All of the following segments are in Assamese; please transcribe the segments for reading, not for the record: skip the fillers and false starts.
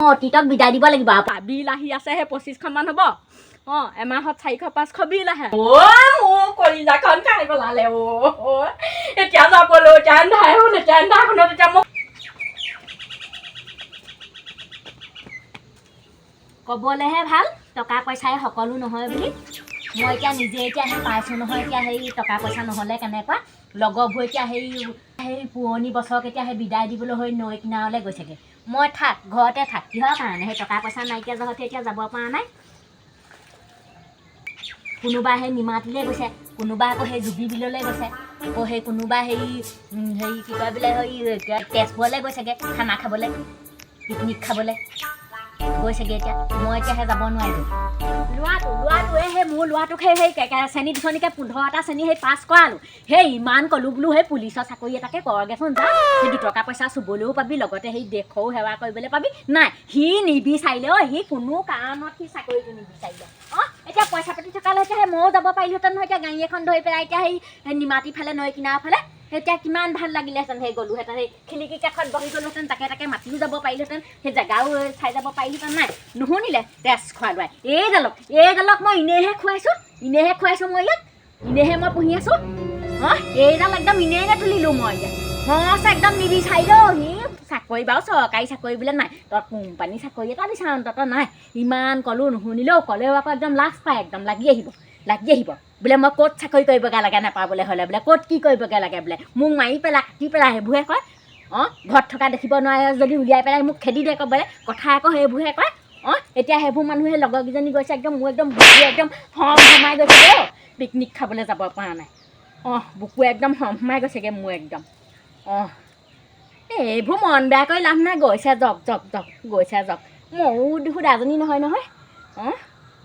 তিতক বিদায় দিব লাগিব। বিল আহি আছে সেই 25খন মান হ'ব। এমাহত 400-500 বিল আহে। মোৰ কলিজাখন খাই পেলালে এতিয়া যাবলৈ এতিয়া এন্ধাৰখনত এতিয়া মোক ক'বলৈহে ভাল টকা পইচাই সকলো নহয় বুলি। মই এতিয়া নিজে এতিয়া পাইছোঁ নহয়। এতিয়া সেই টকা পইচা নহ'লে কেনেকুৱা লগৰবোৰ এতিয়া সেই পুৰণি বছৰক এতিয়া সেই বিদায় দিবলৈ হৈ নৈ কিনাৰলৈ গৈছেগৈ। মই ঘৰতে থাক কিহৰ কাৰণে সেই টকা পইচা নাইকিয়া জহতে এতিয়া যাব পৰা নাই। কোনোবা সেই নিমাতীলৈ গৈছে, কোনোবা আকৌ সেই জুবি বিললৈ গৈছে, আকৌ সেই কোনোবা হেৰি কি কয় বোলে সেই তেজপুৰলৈ গৈছেগৈ খানা খাবলৈ, পিকনিক খাবলৈ গৈছেগৈ। এতিয়া মই এতিয়াহে যাব নোৱাৰিলোঁ। ল'ৰাটো সেই মোৰ ল'ৰাটোক সেই শ্ৰেণী 2শ্ৰেণীকৈ 15টা শ্ৰেণী সেই পাছ কৰালোঁ। সেই ইমান ক'লোঁ বোলো সেই পুলিচৰ চাকৰি এটাকে কৰগৈচোন যা, সেই 2 টকা পইচা চুবলৈও পাবি, লগতে সেই দেশৰো সেৱা কৰিবলৈ পাবি। নাই সি নিবিচাৰিলে সি কোনো কাৰণত সি চাকৰিটো নিবিচাৰিলে। এতিয়া পইচা পাতি থকালে এতিয়া সেই ময়ো যাব পাৰিলোহেঁতেন নহয়। এতিয়া গাড়ী এখন ধৰি পেলাই এতিয়া সেই নিমাতী ফালে নৈ কিনাৰ ফালে এতিয়া কিমান ভাল লাগিলেহেঁতেন। সেই গ'লোহেঁতেন সেই খিৰিকী কাষত বহি গ'লোহেঁতেন, তাকে মাতিও যাব পাৰিলোহেঁতেন, সেই জেগাও চাই যাব পাৰিলোহেঁতেন। নাই নুশুনিলে তেজ খোৱা লোৱাই। এইডালক মই এনেইহে খুৱাইছোঁ মই ইয়াক, এনেইহে মই পুহি আছোঁ। এইডাল একদম এনেই তুলিলোঁ মই এতিয়া। একদম নিবিচাৰিলেও সি চাকৰি বাৰু চৰকাৰী চাকৰি বোলে নাই, তই কোম্পানী চাকৰি এটা বিচাৰ অন্তত। নাই ইমান ক'লোঁ নুশুনিলেও, ক'লেও আকৌ একদম লাজ পায়, একদম লাগি আহিব বোলে মই ক'ত চাকৰি কৰিবগৈ লাগে নাপাবলৈ হ'লে বোলে, ক'ত কি কৰিবগৈ লাগে বোলে, মোক মাৰি পেলাই কাটি পেলাই সেইবোৰহে কয়। ঘৰত থকা দেখিব নোৱাৰে যদি উলিয়াই পেলাই মোক খেদি দিয়ে ক'বলৈ কথা আকৌ সেইবোৰহে কয়। এতিয়া সেইবোৰ মানুহে লগৰকেইজনী গৈছে একদম মোৰ একদম বুকু একদম সোমাই গৈছে পিকনিক খাবলৈ যাব পৰা নাই। বুকু একদম সোমাই গৈছেগৈ মোৰ একদম। এইবোৰ মন বেয়া কৰি লাভ নাই, গৈছে যাওক গৈছে যাওক। ময়ো সুদাজনী নহয়।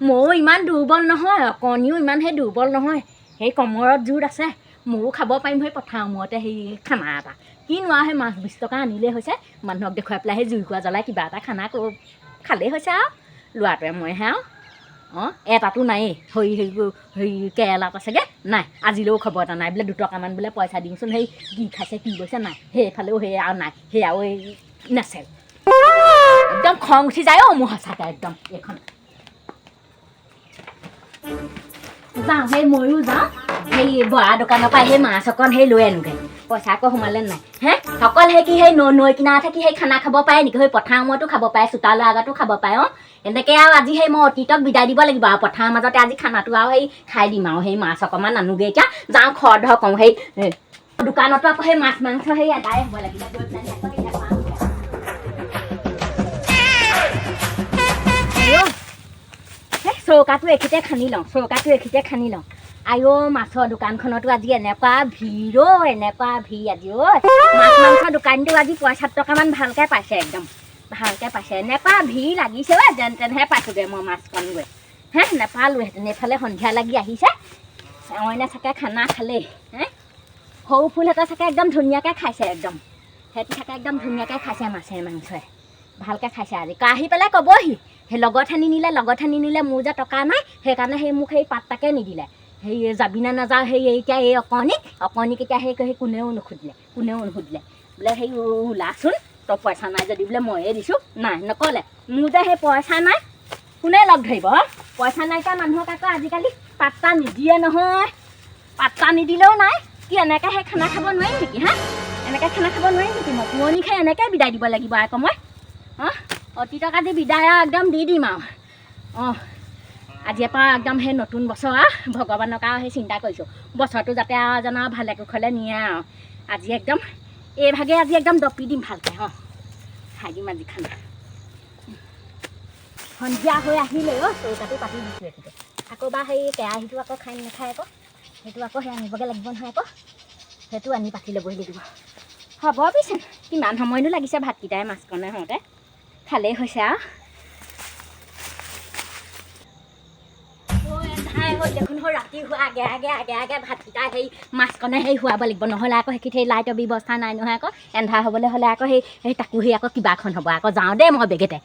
ময়ো ইমান দুৰ্বল নহয়, অকণিও ইমান সেই দুৰ্বল নহয়। সেই কমৰত জোৰ আছে, ময়ো খাব পাৰিম সেই পথাৰৰ মূৰতে সেই খানা এটা। কিনো আৰু সেই মাছ 20 টকা আনিলেই হৈছে, মানুহক দেখুৱাই পেলাই সেই জুইকুৰা জ্বলাই কিবা এটা খানা খালেই হৈছে আৰু ল'ৰাটোৱে মইহে আৰু এটাতো নায়েই। হেৰি কেৰেলাত আছেগৈ। নাই আজিলৈও খবৰ এটা নাই বোলে 2 টকামান বোলে পইচা দিওঁচোন, সেই কি খাইছে কি গৈছে নাই, সেইফালেও সেই আৰু নাই, সেয়াও এই নেচেল। একদম খং উঠি যায় মোৰ সঁচাকৈ একদম। এইখন যাওঁ সেই ময়ো যাওঁ সেই বৰা দোকানৰ পৰা সেই মাছ অকণ সেই লৈ আনোগৈ, পইচা আকৌ সোমালে নাই। অকল সেই কি সেই নৈ কিনাৰত থাকি সেই খানা খাব পাৰে নেকি? সেই পথাৰৰ মূৰতো খাব পাৰে, চোতালৰ আগতো খাব পাৰে। এনেকৈ আৰু আজি সেই মই অতীতক বিদায় দিব লাগিব আৰু পথাৰৰ মাজতে আজি খানাটো আৰু সেই খাই দিম আৰু সেই মাছ অকণমান আনোগৈ। এতিয়া যাওঁ খৰ ধৰ কওঁ, সেই দোকানতো আকৌ সেই মাছ মাংস সেই এদাই হ'ব লাগিব। চৌকাটো এখিতে খান্দি লওঁ। আইঅ মাছৰ দোকানখনতো আজি এনেকুৱা ভিৰ আজি মাছ মাংসৰ দোকানটো আজি 50 টকামান ভালকৈ পাইছে, একদম ভালকৈ পাইছে। এনেকুৱা ভিৰ লাগিছে যেন তেনেহে পাইছোঁগৈ মই মাছখন গৈ। নেপালোহেঁতেন। এইফালে সন্ধিয়া লাগি আহিছে, অইনে চাগে খানা খালেই। সৰু ফুলহঁতে চাগে একদম ধুনীয়াকৈ খাইছে, একদম সিহঁতি চাগে একদম ধুনীয়াকৈ খাইছে মাছে মাংসই, ভালকৈ খাইছে। আজি আহি পেলাই ক'বহি সেই লগত সানি নিলে মোৰ যে টকা নাই, সেইকাৰণে সেই মোক সেই পাত্তাকে নিদিলে। সেই যাবি না নাযাওঁ সেই এতিয়া এই অকণিক এতিয়া সেই কোনেও নুসুধিলে বোলে সেই ওলাচোন, তই পইচা নাই যদি বোলে ময়ে দিছোঁ। নাই নক'লে মোৰ যে সেই পইচা নাই, কোনে লগ ধৰিব? পইচা নাইকিয়া মানুহক আকৌ আজিকালি পাত্তা নিদিয়ে নহয়। পাত্তা নিদিলেও নাই কি এনেকৈ সেই খানা খাব নোৱাৰিম নেকি? এনেকৈ খানা খাব নোৱাৰিম নেকি? মই পুৰণি খাই এনেকৈ বিদায় দিব লাগিব আকৌ মই। অতীতক আজি বিদায় একদম দি দিম আৰু। আজিৰ পৰা একদম সেই নতুন বছৰ আৰু ভগৱানক আৰু সেই চিন্তা কৰিছোঁ, বছৰটো যাতে আৰু এজন আৰু ভালে কুশলে নিয়ে আৰু। আজি একদম এইভাগে আজি একদম দপি দিম ভালকৈ। খাই দিম আজি খানা। সন্ধিয়া হৈ আহিলে চৌকাটো পাতি দিছোঁ এইটো। আকৌ বা সেই কেৰাহীটো আকৌ খাই নাখায় আকৌ, সেইটো আকৌ সেই আনিবগৈ লাগিব নহয়। আকৌ সেইটো আনি পাতি ল'বই লাগিব। হ'ব পিছে কিমান সময়নো লাগিছে ভাতকেইটাই মাছকণে হওঁতে, খালেই হৈছে আৰু। দেখোন ৰাতি হোৱা আগে ভাতকেইটা সেই মাছকণে সেই খুৱাব লাগিব, নহ'লে আকৌ সেইখিনি সেই লাইটৰ ব্যৱস্থা নাই নহয়। আকৌ এন্ধাৰ হ'বলৈ হ'লে আকৌ সেই তাকো সেই আকৌ কিবা এখন হ'ব। আকৌ যাওঁ দেই মই বেগেতে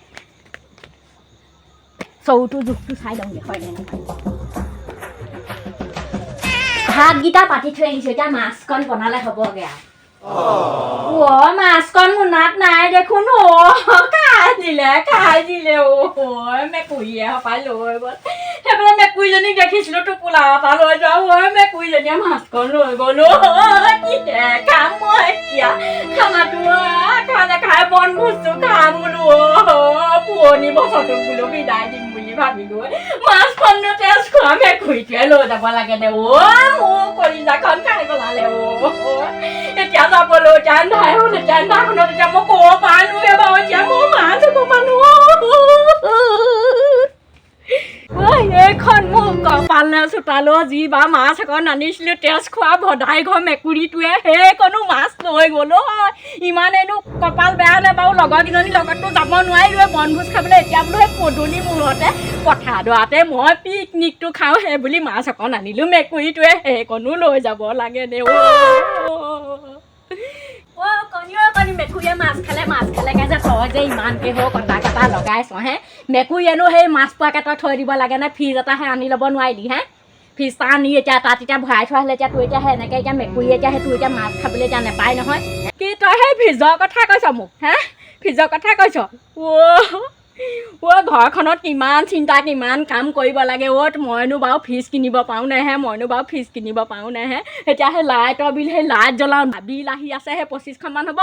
চৌটো জোখটো চাই লওঁগৈ হয় নে নহয়। ভাতকেইটা পাতি থৈ আহিছোঁ, এতিয়া মাছকণ বনালে হ'বগৈ আৰু। মাছ কণ মোনাত নাই দেখোন খাই দিলে মেকুৰীয়ে সপাই লৈ গ'ল সেইফালে মেকুৰীজনীক দেখিছিলো টোপোলা এটা লৈ যাওঁ মেকুৰীজনীয়ে মাছকণ লৈ গ'লো কি খাম মই এতিয়া খানাটো খাই বনভোজটো খাম বোলো পুৰণি বছৰটোক বোলো বিদায় দিম বুলি ভাবিলো মাছখননো তেজ খোৱা মেকুৰীটোৱে লৈ যাব লাগে দে মোৰ কলিজাখন খাই পেলালে এতিয়া যাবলৈ এতিয়া আন্ধাৰখন এতিয়া আন্ধাৰখনত এতিয়া মই ক'ব পাৰোৱে বাৰু এতিয়া মোৰ মাছ অকণমানো এইখন মোৰ কপালে চোতালো যি বা মাছ এখন আনিছিলো তেজ খোৱা ভদাই ঘৰ মেকুৰীটোৱে সেইকণো মাছ লৈ গ'লো ইমানেইনো কপাল বেয়া নে বাৰু লগৰকেইজনীৰ লগততো যাব নোৱাৰিলোৱে বনভোজ খাবলৈ এতিয়া বোলো সেই পদূলি মূৰতে পথাৰ দৰাতে মই পিকনিকটো খাওঁ সেই বুলি মাছ অকণ আনিলোঁ মেকুৰীটোৱে সেইকণো লৈ যাব লাগে দে কণী মেকুৰীয়ে মাছ খালে যে তই যে ইমানকৈ কটা কটা লগাইছ হে মেকুৰীয়েনো সেই মাছ পোৱাকৈ তই থৈ দিব লাগে নে ফ্ৰিজ এটাহে আনি ল'ব নোৱাৰিলি হে ফ্ৰিজ এটা আনি এতিয়া তাত এতিয়া ভৰাই থোৱা হ'লে এতিয়া তোৰ এতিয়া সেনেকৈ এতিয়া মেকুৰীয়ে এতিয়া সেইটো এতিয়া মাছ খাবলৈ এতিয়া নাপায় নহয় কি তই সেই ফ্ৰিজৰ কথা কৈছ মোক হে ফ্ৰিজৰ কথা কৈছ ঘৰখনত কিমান চিন্তা কিমান কাম কৰিব লাগে মইনো বাৰু ফ্ৰিজ কিনিব পাৰোঁ নাহে এতিয়া সেই লাইটৰ বিল সেই লাইট জ্বলাওঁ বিল আহি আছে সেই 2500মান হ'ব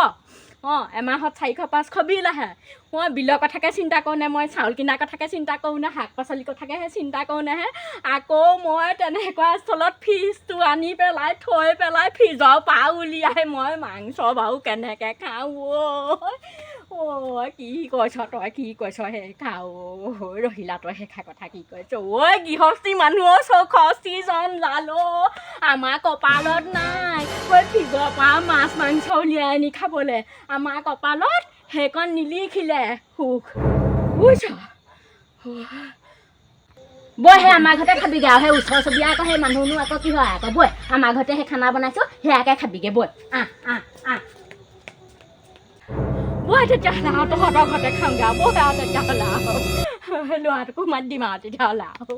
এমাহত 400-500 বিল আহে মই বিলৰ কথাকে চিন্তা কৰোঁ নে মই চাউল কিনাৰ কথাকে চিন্তা কৰোঁ নে শাক পাচলিৰ কথাকেহে চিন্তা কৰোঁ নেহে আকৌ মই তেনেকুৱা স্থলত ফ্ৰিজটো আনি পেলাই থৈ পেলাই ফ্ৰিজৰ পৰা উলিয়াই মই মাংস বাৰু কেনেকৈ খাওঁ কি কৈছ তই কি কৈছ সেই খাওঁ ৰহিলা তই সেইষা কথা কি কৈছ গৃহস্থী মানুহ চৌষষ্ঠি জন জালো আমাৰ কপালত নাই ফ্ৰিজৰ পৰা মাছ মাংস উলিয়াই আনি খাবলৈ আমাৰ কপালত সেইকণ নিলিখিলে সুখ বুজিছ বৈ সেই আমাৰ ঘৰতে খাবিগৈ আৰু সেই ওচৰ চুবুৰীয়া আকৌ সেই মানুহনো আকৌ কি হয় আকৌ বৈ আমাৰ ঘৰতে সেই খানা বনাইছোঁ সেয়াকে খাবিগৈ বৈ বৈ তেতিয়াহ'লে আৰু তহঁতৰ ঘৰতে খাওঁগৈ বৈ আৰু তেতিয়াহ'লে আৰু ল'ৰাটোকো মাত দিম আৰু তেতিয়াহ'লে আৰু